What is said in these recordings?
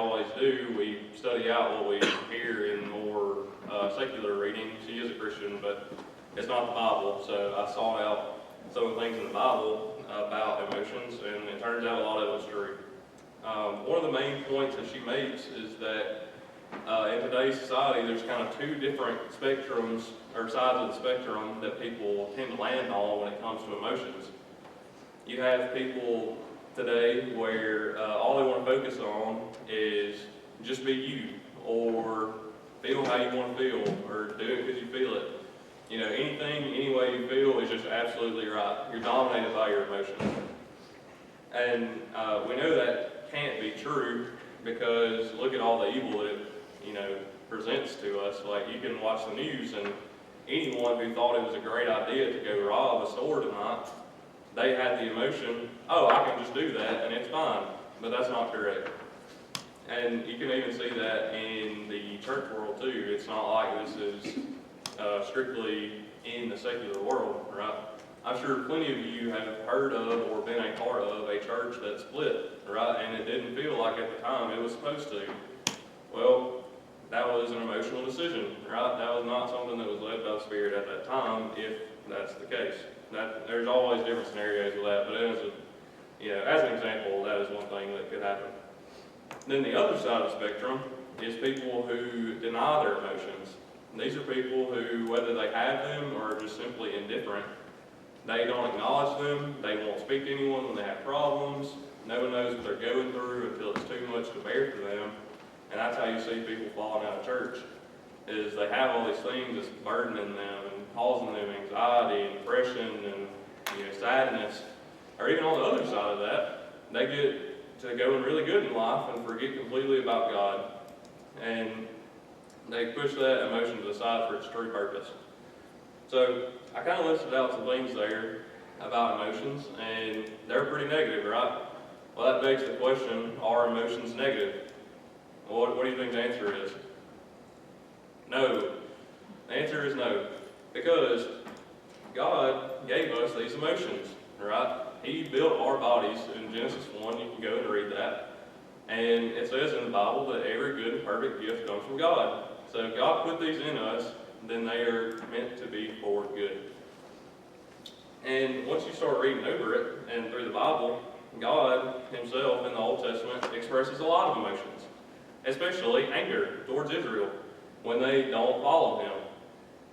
always do, we study out what we hear in more secular reading. She is a Christian, but it's not the Bible, so I sought out some of the things in the Bible about emotions, and it turns out a lot of it was true. One of the main points that she makes is that in today's society, there's kind of two different spectrums, or sides of the spectrum, that people tend to land on when it comes to emotions. You have people today where all they want to focus on is just be you, or feel how you want to feel, or do it because you feel it. You know, anything, any way you feel is just absolutely right. You're dominated by your emotions. And we know that can't be true, because look at all the evil that it, presents to us. Like, you can watch the news, and anyone who thought it was a great idea to go rob a store tonight, they had the emotion, oh, I can just do that and it's fine. But that's not correct. And you can even see that in the church world too. It's not like this is strictly in the secular world, right? I'm sure plenty of you have heard of or been a part of a church that split, right? And it didn't feel like at the time it was supposed to. Well, that was an emotional decision, right? That was not something that was led by the Spirit at that time, if that's the case. There's always different scenarios with that, but as an example, that is one thing that could happen. Then the other side of the spectrum is people who deny their emotions. And these are people who, whether they have them or are just simply indifferent, they don't acknowledge them, they won't speak to anyone when they have problems, no one knows what they're going through until it's too much to bear for them. And that's how you see people falling out of church, is they have all these things that's burdening them and causing them anxiety and depression and sadness. Or even on the other side of that, they get to going really good in life and forget completely about God. And they push that emotion to the side for its true purpose. So I kind of listed out some things there about emotions, and they're pretty negative, right? Well, that begs the question, are emotions negative? Well, what do you think the answer is? No. The answer is no. Because God gave us these emotions, right? He built our bodies in Genesis 1. You can go and read that. And it says in the Bible that every good and perfect gift comes from God. So if God put these in us, then they are meant to be for good. And once you start reading over it and through the Bible, God himself in the Old Testament expresses a lot of emotions, especially anger towards Israel when they don't follow him.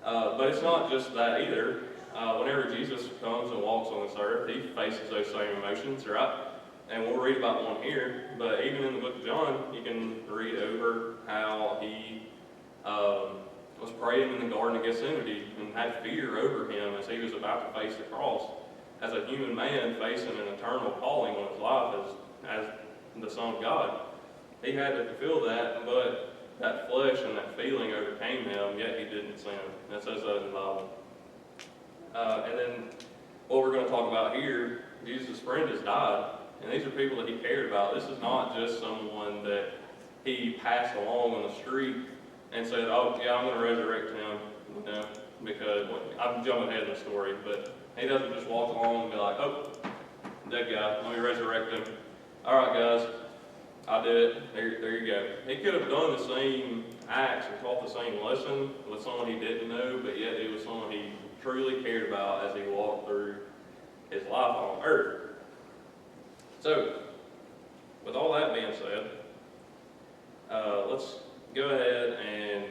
But it's not just that either. Whenever Jesus comes and walks on this earth, he faces those same emotions, right? And we'll read about one here, but even in the book of John, you can read over how he was praying in the Garden of Gethsemane and had fear over him as he was about to face the cross. As a human man facing an eternal calling on his life as the Son of God, he had to fulfill that, but that flesh and that feeling overcame him, yet he didn't sin. That says that in the Bible. And then what we're going to talk about here, Jesus' friend has died, and these are people that he cared about. This is not just someone that he passed along on the street and said, oh, yeah, I'm going to resurrect him, because I'm jumping ahead in the story, but he doesn't just walk along and be like, oh, dead guy, let me resurrect him. All right, guys, I did it. There you go. He could have done the same acts and taught the same lesson with someone he didn't know, but yet it was someone he truly cared about as he walked through his life on earth. So, with all that being said, let's go ahead and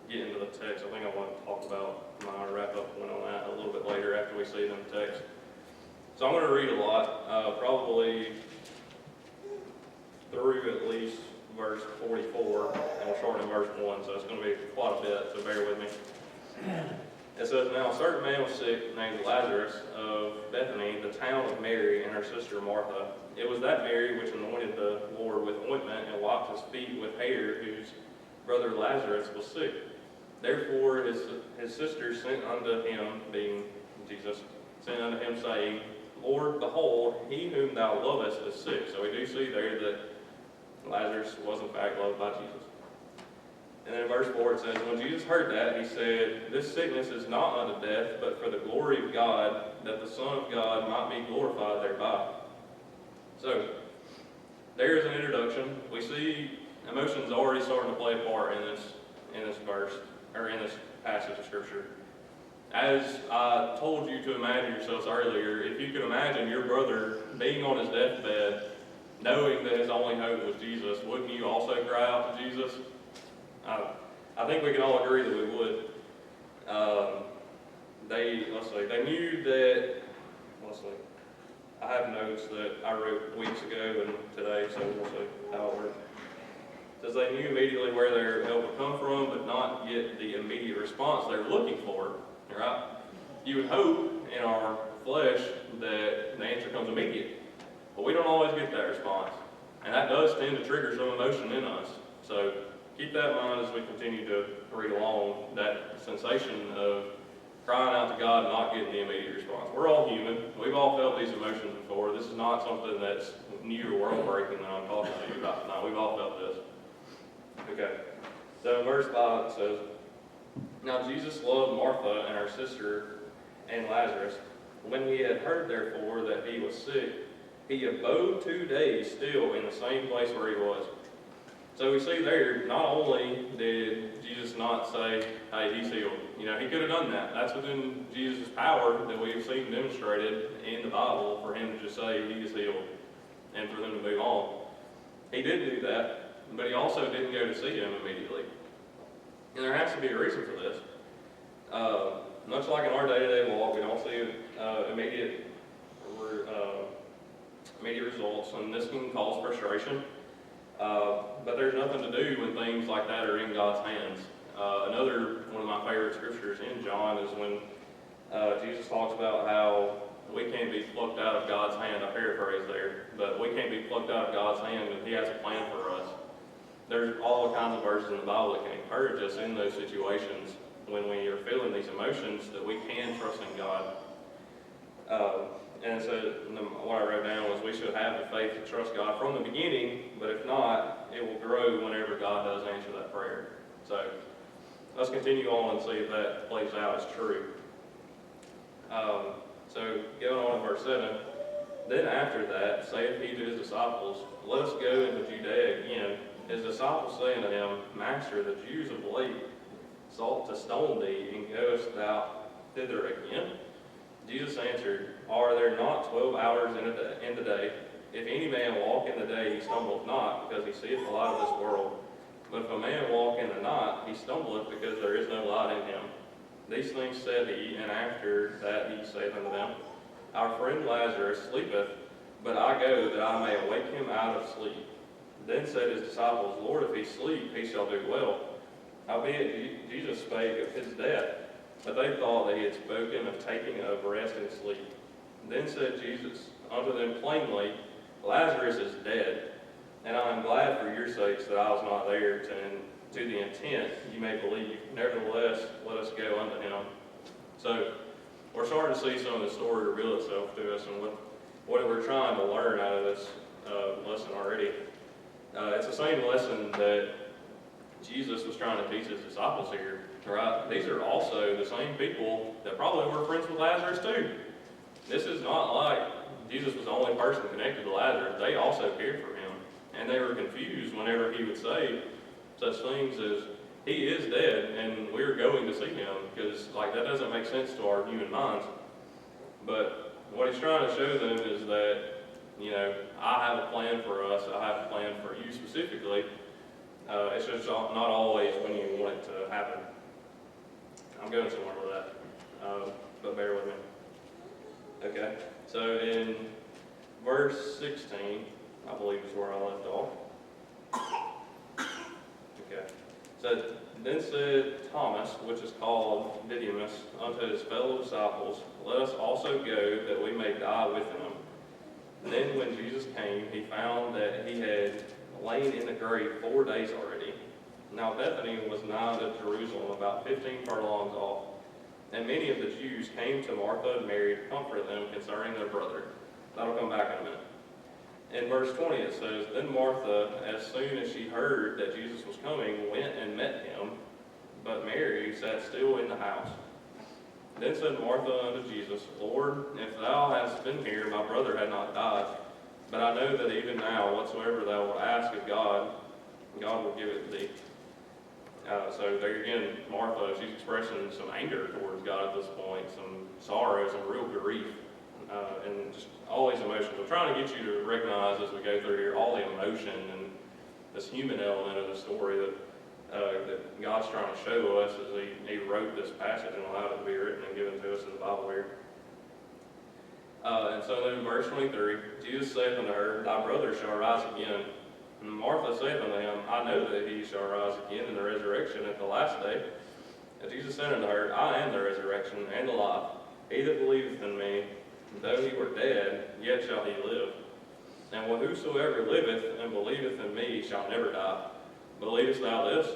get into the text. I think I want to talk about my wrap-up point on that a little bit later after we see it in the text. So I'm going to read a lot, probably through at least verse 44, and we'll start in verse 1, so it's going to be quite a bit, so bear with me. It says, now a certain man was sick named Lazarus of Bethany, the town of Mary and her sister Martha. It was that Mary which anointed the Lord with ointment and wiped his feet with hair, whose brother Lazarus was sick. Therefore his sister sent unto him, being Jesus, sent unto him, saying, Lord, behold, he whom thou lovest is sick. So we do see there that Lazarus was in fact loved by Jesus. And then in verse 4 it says, when Jesus heard that, he said, this sickness is not unto death, but for the glory of God, that the Son of God might be glorified thereby. So, there is an introduction. We see emotions already starting to play a part in this verse, or in this passage of Scripture. As I told you to imagine yourselves earlier, if you could imagine your brother being on his deathbed, knowing that his only hope was Jesus, wouldn't you also cry out to Jesus? I think we can all agree that we would. They knew that, I have notes that I wrote weeks ago and today, so we'll see how it works. It says they knew immediately where their help would come from, but not get the immediate response they were looking for, right? You would hope in our flesh that the answer comes immediate, but we don't always get that response. And that does tend to trigger some emotion in us. So keep that in mind as we continue to read along, that sensation of crying out to God and not getting the immediate response. We're all human. We've all felt these emotions before. This is not something that's new or world-breaking that I'm talking to you about tonight. We've all felt this. Okay. So in verse 5 it says, "Now Jesus loved Martha and her sister and Lazarus. When he had heard therefore that he was sick, he abode 2 days still in the same place where he was." So we see there, not only did Jesus not say, "Hey, he's healed." You know, he could have done that. That's within Jesus' power that we've seen demonstrated in the Bible for him to just say he is healed and for them to move on. He did do that, but he also didn't go to see him immediately. And there has to be a reason for this. Much like in our day-to-day walk, we don't see immediate results, and this can cause frustration. But there's nothing to do when things like that are in God's hands. Another one of my favorite scriptures in John is when Jesus talks about how we can't be plucked out of God's hand. I paraphrase there, but we can't be plucked out of God's hand and He has a plan for us. There's all kinds of verses in the Bible that can encourage us in those situations when we are feeling these emotions that we can trust in God. And so what I wrote down was we should have the faith to trust God from the beginning, but if not, it will grow whenever God does answer that prayer. So let's continue on and see if that plays out as true. So going on to verse 7, "Then after that saith he to his disciples, Let us go into Judea again. His disciples say unto him, Master, the Jews of late sought to stone thee, and goest thou thither again? Jesus answered, Are there not 12 hours in the day? If any man walk in the day, he stumbleth not, because he seeth the light of this world. But if a man walk in the night, he stumbleth, because there is no light in him. These things said he, and after that he saith unto them, Our friend Lazarus sleepeth, but I go that I may awake him out of sleep. Then said his disciples, Lord, if he sleep, he shall do well. Howbeit Jesus spake of his death, but they thought that he had spoken of taking of rest and sleep. Then said Jesus unto them plainly, Lazarus is dead, and I am glad for your sakes that I was not there, to the intent you may believe. Nevertheless, let us go unto him. So we're starting to see some of the story reveal itself to us, and what we're trying to learn out of this lesson already. It's the same lesson that Jesus was trying to teach his disciples here, right? These are also the same people that probably were friends with Lazarus too. This is not like Jesus was the only person connected to Lazarus. They also cared for him, and they were confused whenever he would say such things as, he is dead, and we're going to see him, because that doesn't make sense to our human minds. But what he's trying to show them is that, I have a plan for us, I have a plan for you specifically. It's just not always when you want it to happen. I'm going somewhere with that, but bear with me. Okay, so in verse 16, I believe is where I left off. Okay, so then said Thomas, which is called Didymus, unto his fellow disciples, Let us also go, that we may die with him. Then when Jesus came, he found that he had lain in the grave 4 days already. Now Bethany was nigh to Jerusalem, about 15 furlongs off. And many of the Jews came to Martha and Mary to comfort them concerning their brother. That'll come back in a minute. In verse 20 it says, Then Martha, as soon as she heard that Jesus was coming, went and met him, but Mary sat still in the house. Then said Martha unto Jesus, Lord, if thou hadst been here, my brother had not died. But I know that even now, whatsoever thou wilt ask of God, God give it thee. So there again, Martha, she's expressing some anger towards God at this point, some sorrow, some real grief, and just all these emotions. I'm trying to get you to recognize as we go through here all the emotion and this human element of the story that God's trying to show us as He wrote this passage and allowed it to be written and given to us in the Bible here. And so then in verse 23, Jesus saith unto her, Thy brother shall rise again. And Martha saith unto him, I know that he shall rise again in the resurrection at the last day. And Jesus said unto her, I am the resurrection and the life. He that believeth in me, though he were dead, yet shall he live. And whosoever liveth and believeth in me shall never die. Believest thou this?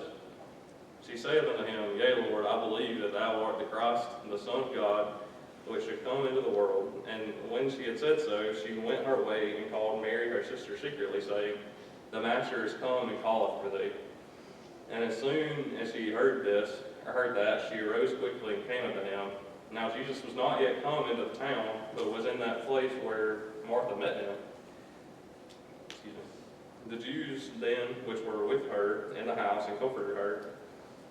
She saith unto him, Yea, Lord, I believe that thou art the Christ, the Son of God, which should come into the world. And when she had said so, she went her way and called Mary her sister secretly, saying, The Master is come and calleth for thee. And as soon as she heard that, she arose quickly and came unto him. Now Jesus was not yet come into the town, but was in that place where Martha met him. The Jews then, which were with her in the house and comforted her,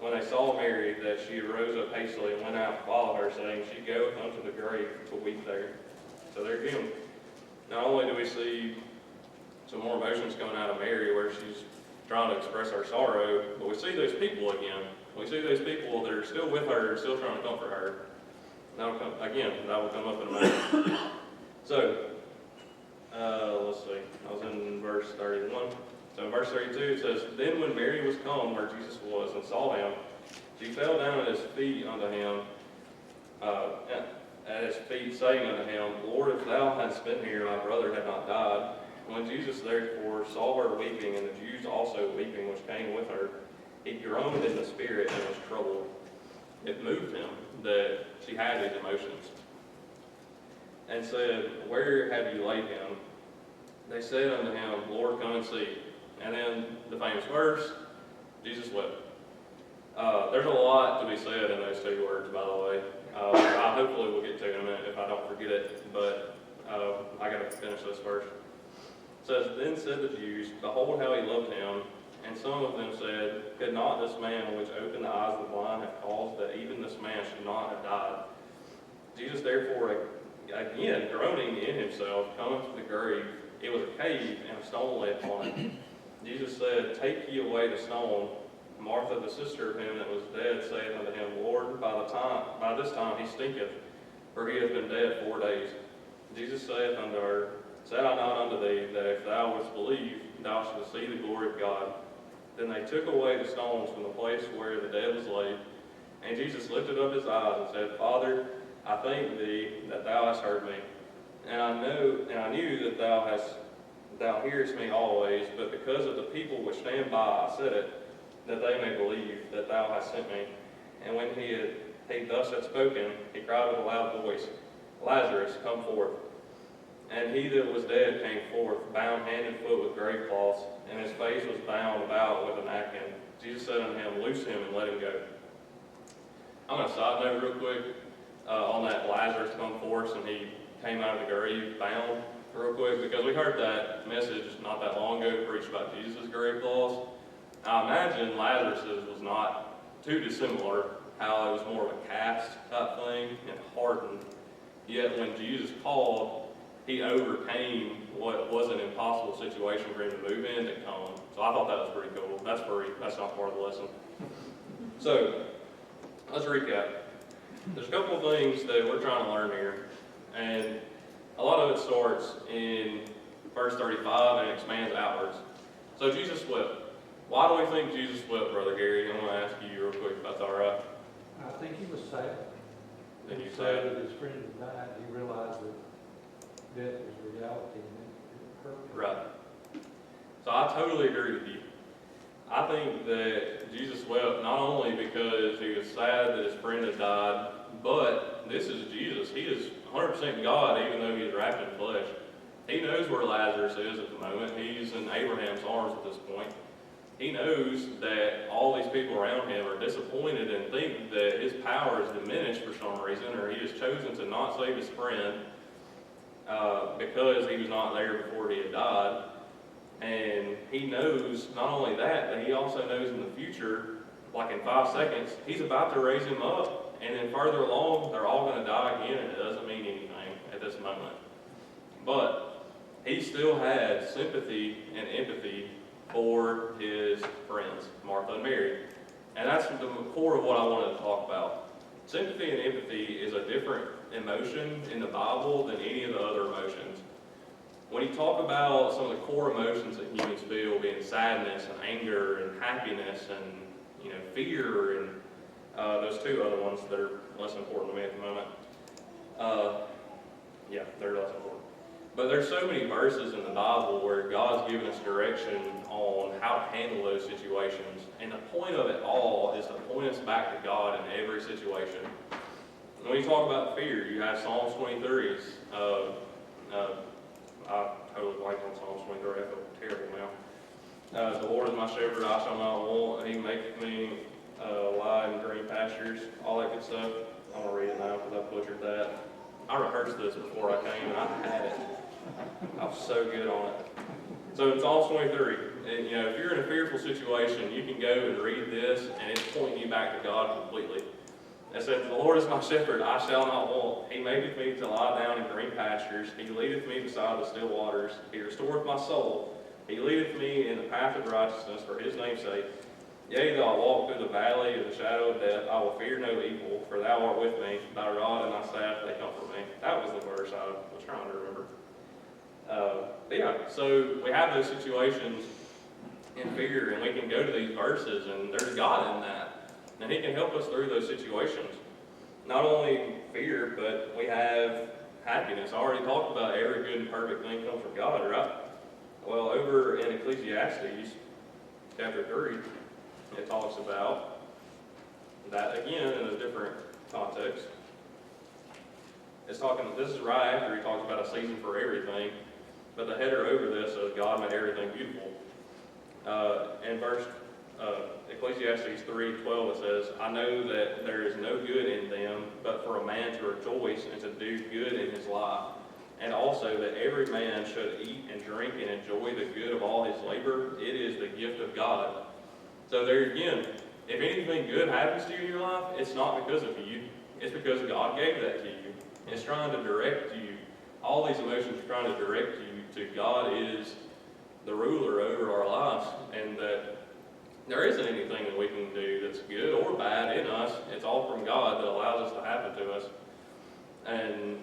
when they saw Mary, that she arose up hastily and went out to follow her, saying, She goeth unto the grave to weep there. So there again, not only do we see some more emotions coming out of Mary where she's trying to express her sorrow, but we see those people again. We see those people that are still with her, still trying to comfort her. That will come up in a moment. So, let's see. I was in verse 31. So in verse 32 it says, Then when Mary was come where Jesus was and saw him, she fell down at his feet unto him, at his feet, saying unto him, Lord, if thou hadst been here, my brother had not died. When Jesus therefore saw her weeping, and the Jews also weeping, which came with her, he groaned in the spirit and was troubled. It moved him that she had these emotions, and said, Where have you laid him? They said unto him, Lord, come and see. And then the famous verse, Jesus wept. There's a lot to be said in those two words, by the way. I hopefully will get to in a minute if I don't forget it, but I got to finish this verse. It says, Then said the Jews, Behold how he loved him. And some of them said, Could not this man which opened the eyes of the blind have caused that even this man should not have died? Jesus therefore, again groaning in himself, cometh to the grave. It was a cave, and a stone lay upon it. Jesus said, Take ye away the stone. Martha, the sister of him that was dead, saith unto him, Lord, by this time he stinketh, for he hath been dead 4 days. Jesus saith unto her, Said I not unto thee, that if thou wouldst believe, thou shalt see the glory of God? Then they took away the stones from the place where the dead was laid. And Jesus lifted up his eyes and said, Father, I thank thee that thou hast heard me. And I knew that thou hearest me always, but because of the people which stand by, I said it, that they may believe that thou hast sent me. And when he thus had spoken, he cried with a loud voice, Lazarus, come forth. And he that was dead came forth, bound hand and foot with grave cloths, and his face was bound about with a napkin. Jesus said unto him, Loose him and let him go. I'm going to side note real quick on that Lazarus come forth and he came out of the grave bound real quick, because we heard that message not that long ago preached about Jesus' grave cloths. I imagine Lazarus's was not too dissimilar, how it was more of a cast type thing and hardened. Yet when Jesus called, he overcame what was an impossible situation for him to move in to come. So I thought that was pretty cool. That's free. That's not part of the lesson. So let's recap. There's a couple of things that we're trying to learn here. And a lot of it starts in verse 35 and expands outwards. So Jesus wept. Why do we think Jesus wept, Brother Gary? I'm going to ask you real quick if that's all right. I think he was sad. He was sad that his friend had died. He realized that death was reality and it hurt him. Right. So I totally agree with you. I think that Jesus wept not only because he was sad that his friend had died, but this is Jesus. He is 100% God, even though he's wrapped in flesh. He knows where Lazarus is at the moment. He's in Abraham's arms at this point. He knows that all these people around him are disappointed and think that his power is diminished for some reason, or he has chosen to not save his friend because he was not there before he had died. And he knows not only that, but he also knows in the future, like in 5 seconds, he's about to raise him up. And then further along, they're all going to die again, and it doesn't mean anything at this moment. But he still had sympathy and empathy for his friends, Martha and Mary. And that's the core of what I wanted to talk about. Sympathy and empathy is a different emotion in the Bible than any of the other emotions. When you talk about some of the core emotions that humans feel, being sadness and anger and happiness and fear and those two other ones that are less important to me at the moment. They're less important. But there's so many verses in the Bible where God's given us direction on how to handle those situations. And the point of it all is to point us back to God in every situation. When you talk about fear, you have Psalms 23. I totally blank on Psalms 23. I feel terrible now. The Lord is my shepherd, I shall not want. He maketh me lie in green pastures, all that good stuff. I'm going to read it now because I butchered that. I rehearsed this before I came, and I had it. I was so good on it. So in Psalms 23, and, if you're in a fearful situation, you can go and read this, and it's pointing you back to God completely. It says, the Lord is my shepherd, I shall not want. He maketh me to lie down in green pastures. He leadeth me beside the still waters. He restoreth my soul. He leadeth me in the path of righteousness for his name's sake. Yea, though I walk through the valley of the shadow of death, I will fear no evil, for thou art with me. Thy rod and thy staff, they comfort me. That was the verse I was trying to remember. So we have those situations in fear, and we can go to these verses, and there's God in that. And he can help us through those situations. Not only fear, but we have happiness. I already talked about every good and perfect thing comes from God, right? Well, over in Ecclesiastes, chapter 3, it talks about that again in a different context. It's talking, this is right after he talks about a season for everything, but the header over this is God made everything beautiful. In verse Ecclesiastes 3:12 it says, I know that there is no good in them, but for a man to rejoice and to do good in his life. And also that every man should eat and drink and enjoy the good of all his labor. It is the gift of God. So there again, if anything good happens to you in your life, it's not because of you. It's because God gave that to you. It's trying to direct you. All these emotions are trying to direct you to God is the ruler over our lives, and that there isn't anything that we can do that's good or bad in us. It's all from God that allows us to happen to us. And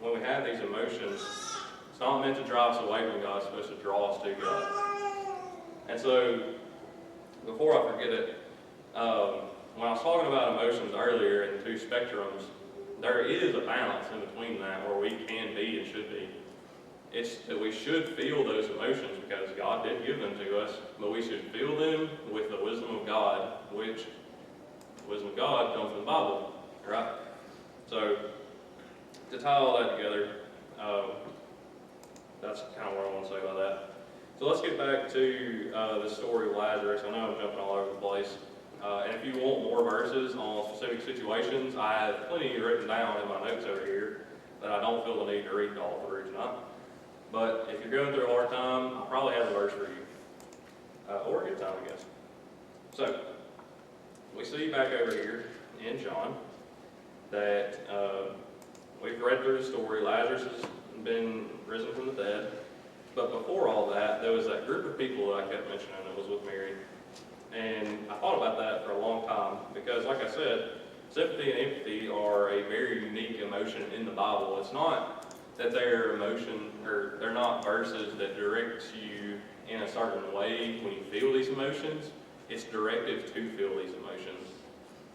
when we have these emotions, it's not meant to drive us away from God. It's supposed to draw us to God. And so, before I forget it, when I was talking about emotions earlier in two spectrums, there is a balance in between that where we can be and should be. It's that we should feel those emotions because God did give them to us, but we should feel them with the wisdom of God, which the wisdom of God comes from the Bible, right? So, to tie all that together, that's kind of what I want to say about that. So let's get back to the story of Lazarus. I know I'm jumping all over the place. And if you want more verses on specific situations, I have plenty written down in my notes over here that I don't feel the need to read all through tonight. But if you're going through a hard time, I probably have a verse for you. Or a good time, I guess. So, we see back over here in John that we've read through the story. Lazarus has been risen from the dead. But before all that, there was that group of people that I kept mentioning that was with Mary. And I thought about that for a long time because, like I said, sympathy and empathy are a very unique emotion in the Bible. It's not that they're emotion, or they're not verses that direct you in a certain way when you feel these emotions. It's directive to feel these emotions.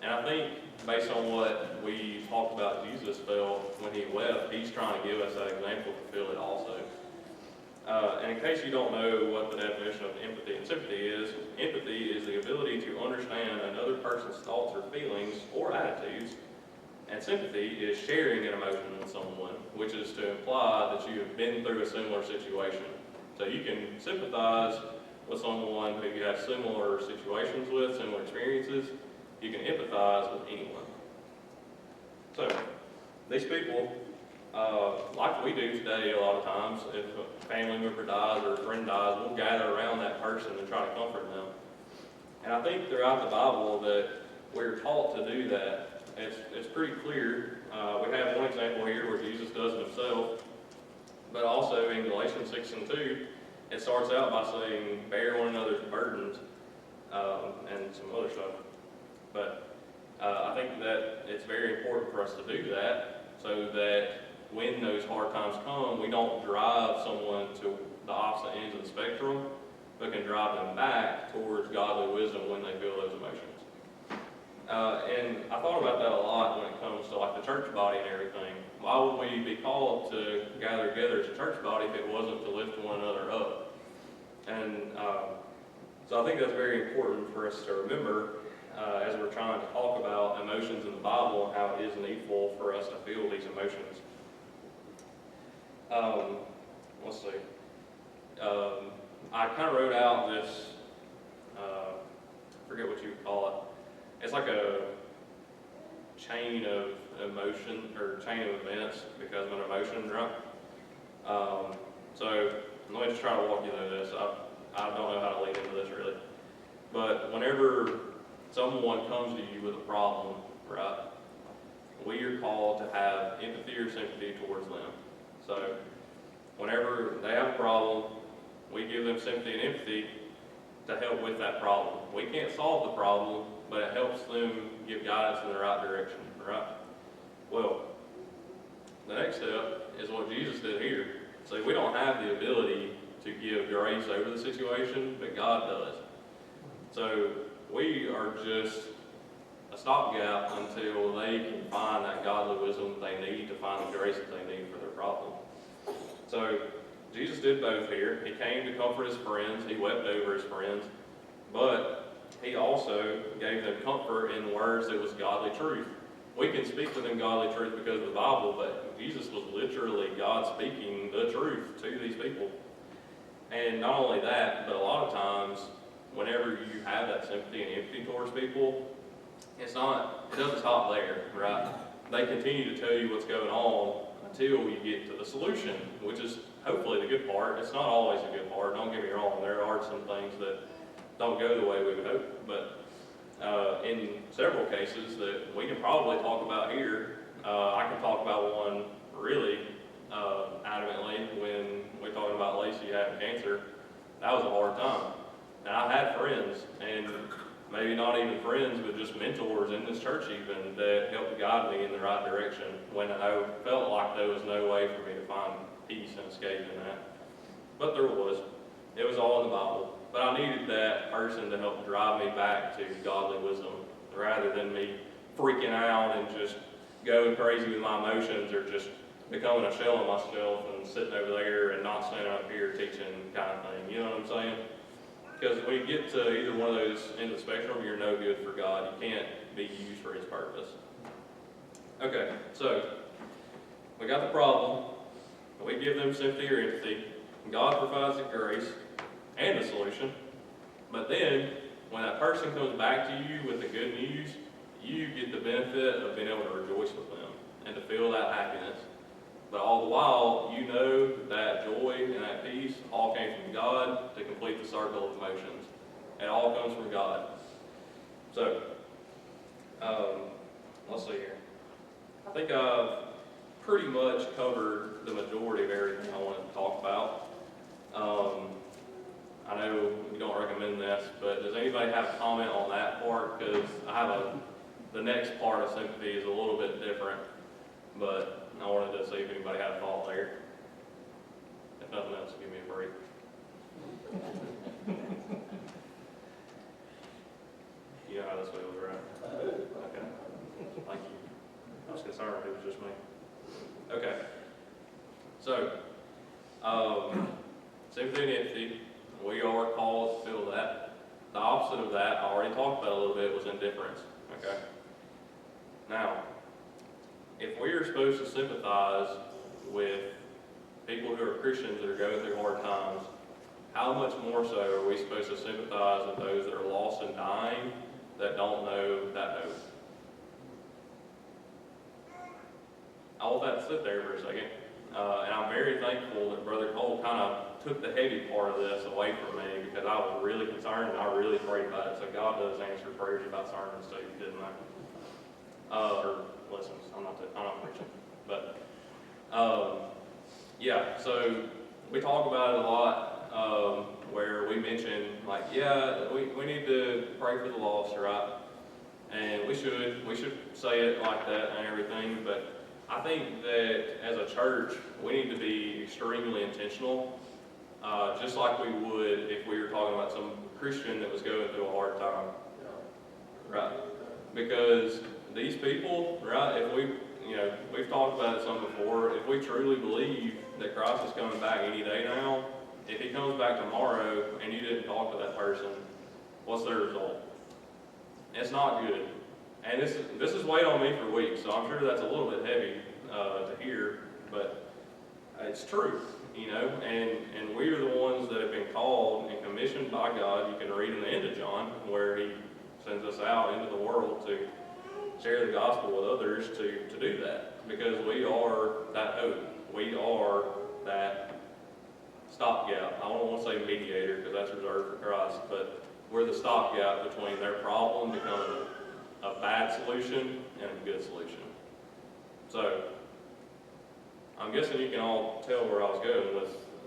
And I think, based on what we talked about Jesus felt when he wept, he's trying to give us that example to feel it also. And in case you don't know what the definition of empathy and sympathy is the ability to understand another person's thoughts or feelings or attitudes. And sympathy is sharing an emotion with someone, which is to imply that you have been through a similar situation. So you can sympathize with someone who you have similar situations with, similar experiences. You can empathize with anyone. So, these people Like we do today a lot of times, if a family member dies or a friend dies, we'll gather around that person and try to comfort them. And I think throughout the Bible that we're taught to do that. It's pretty clear. We have one example here where Jesus does it himself, but also in Galatians 6:2, it starts out by saying, bear one another's burdens, and some other stuff. But I think that it's very important for us to do that so that when those hard times come, we don't drive someone to the opposite ends of the spectrum, but can drive them back towards godly wisdom when they feel those emotions. And I thought about that a lot when it comes to like the church body and everything. Why would we be called to gather together as a church body if it wasn't to lift one another up? And so I think that's very important for us to remember as we're trying to talk about emotions in the Bible and how it is needful for us to feel these emotions. Let's see. I kind of wrote out this, I forget what you would call it. It's like a chain of emotion, or chain of events because of an emotion, right? So let me just try to walk you through this. I don't know how to lead into this really. But whenever someone comes to you with a problem, right, we are called to have empathy or sympathy towards them. So whenever they have a problem, we give them sympathy and empathy to help with that problem. We can't solve the problem, but it helps them give guidance in the right direction, right? Well, the next step is what Jesus did here. So we don't have the ability to give grace over the situation, but God does. So we are just a stopgap until they can find that godly wisdom they need to find the grace that they need for their problem. So Jesus did both here. He came to comfort his friends. He wept over his friends. But he also gave them comfort in words that was godly truth. We can speak to them godly truth because of the Bible, but Jesus was literally God speaking the truth to these people. And not only that, but a lot of times, whenever you have that sympathy and empathy towards people, it doesn't stop there, right? They continue to tell you what's going on until you get to the solution, which is hopefully the good part. It's not always a good part, don't get me wrong. There are some things that don't go the way we would hope, but in several cases that we can probably talk about here, I can talk about one really adamantly when we're talking about Lacey having cancer. That was a hard time. And I had friends, and maybe not even friends, but just mentors in this church even, that helped guide me in the right direction when I felt like there was no way for me to find peace and escape in that. But there was. It was all in the Bible. But I needed that person to help drive me back to godly wisdom rather than me freaking out and just going crazy with my emotions or just becoming a shell of myself and sitting over there and not standing up here teaching kind of thing. You know what I'm saying? Because when you get to either one of those ends of the spectrum, you're no good for God. You can't be used for his purpose. Okay, so we got the problem. We give them sympathy or empathy. God provides the grace and the solution. But then, when that person comes back to you with the good news, you get the benefit of being able to rejoice with them and to feel that happiness. But all the while, you know that joy and that peace all came from God to complete the circle of emotions. It all comes from God. So, let's see here. I think I've pretty much covered the majority of everything I wanted to talk about. I know we don't recommend this, but does anybody have a comment on that part? Because I have the next part of sympathy is a little bit different, but I wanted to see if anybody had a thought there. If nothing else, give me a break. You know how this feels, right? Okay. Thank you. I was concerned if it was just me. Okay. So, sympathy and empathy, we are called to feel that. The opposite of that, I already talked about a little bit, was indifference. Okay. Now, if we are supposed to sympathize with people who are Christians that are going through hard times, how much more so are we supposed to sympathize with those that are lost and dying that don't know that hope? I want that to sit there for a second. And I'm very thankful that Brother Cole kind of took the heavy part of this away from me, because I was really concerned and I really prayed about it. So God does answer prayers about sermons too, didn't I? Or lessons. I'm not preaching, but yeah. So we talk about it a lot, where we mention like, yeah, we need to pray for the lost, right? And we should say it like that and everything, but I think that as a church, we need to be extremely intentional, just like we would if we were talking about some Christian that was going through a hard time, right? Because these people, right, if we've talked about it some before, if we truly believe that Christ is coming back any day now, if he comes back tomorrow and you didn't talk to that person, what's the result? It's not good. And this has weighed on me for weeks, so I'm sure that's a little bit heavy to hear, but it's true, and we are the ones that have been called and commissioned by God. You can read in the end of John where he sends us out into the world to share the gospel with others, to do that, because we are that hope. We are that stopgap. I don't want to say mediator because that's reserved for Christ, but we're the stopgap between their problem becoming a bad solution and a good solution. So, I'm guessing you can all tell where I was going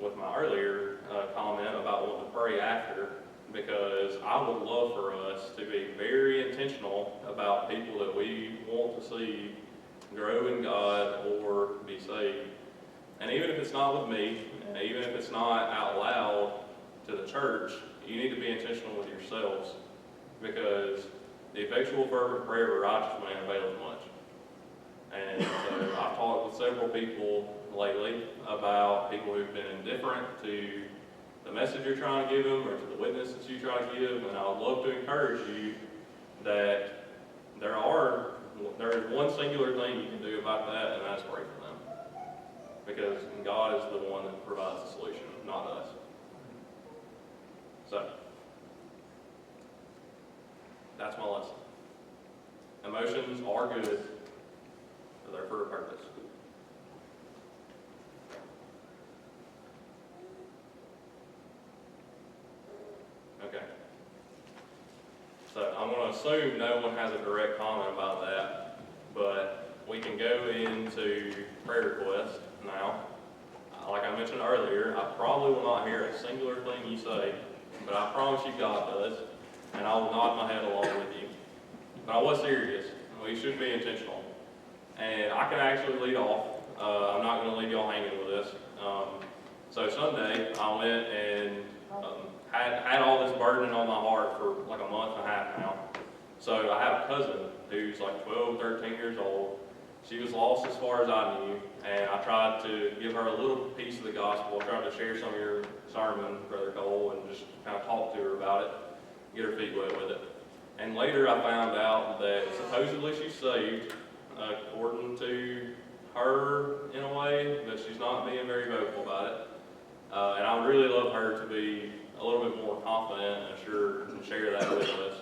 with my earlier comment about wanting to pray after, because I would love for us to be very intentional about people that we want to see grow in God or be saved. And even if it's not with me, and even if it's not out loud to the church, you need to be intentional with yourselves, because the effectual fervent prayer of a righteous man availeth much. And so I've talked with several people lately about people who've been indifferent to the message you're trying to give them or to the witness that you try to give, and I would love to encourage you that there is one singular thing you can do about that, and that's pray for them. Because God is the one that provides the solution, not us. So, that's my lesson. Emotions are good, but they're for a purpose. Okay. So I'm going to assume no one has a direct comment about that, but we can go into prayer requests now. Like I mentioned earlier, I probably will not hear a singular thing you say, but I promise you God does, and I will nod my head along with you. But I was serious. We should be intentional. And I can actually lead off. I'm not going to leave y'all hanging with this. So Sunday, I went and had all this burden on my heart for like a month and a half now. So I have a cousin who's like 12, 13 years old. She was lost as far as I knew, and I tried to give her a little piece of the gospel. I tried to share some of your sermon, Brother Cole, and just kind of talk to her about it, get her feet wet with it. And later I found out that supposedly she's saved, according to her in a way, but she's not being very vocal about it. And I would really love her to be a little bit more confident and assured and share that with us.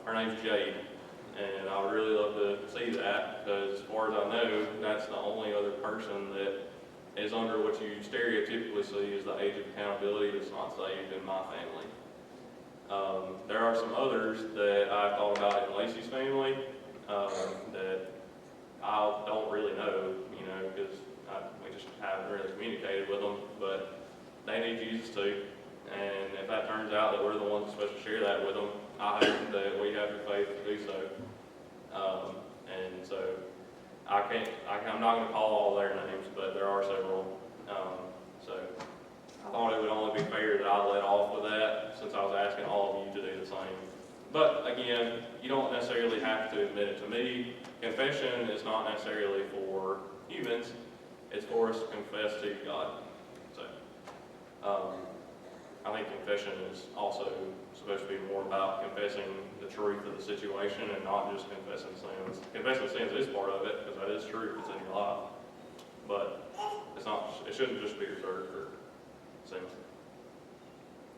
Her name's Jade, and I would really love to see that, because as far as I know, that's the only other person that is under what you stereotypically see as the age of accountability that's not saved in my family. There are some others that I've thought about in Lacey's family that I don't really know, because we just haven't really communicated with them, but they need Jesus too. And if that turns out that we're the ones supposed to share that with them, I hope that we have the faith to do so. And so I'm not going to call all their names, but there are several. So I thought it would only be fair that I let off with that, since I was asking all of you to do the same. But again, you don't necessarily have to admit it to me. Confession is not necessarily for humans, it's for us to confess to God. So I think confession is also supposed to be more about confessing the truth of the situation and not just confessing sins. Confessing sins is part of it, because that is truth, it's in your life. But it shouldn't just be reserved for sins.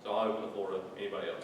So I'll open the floor to anybody else.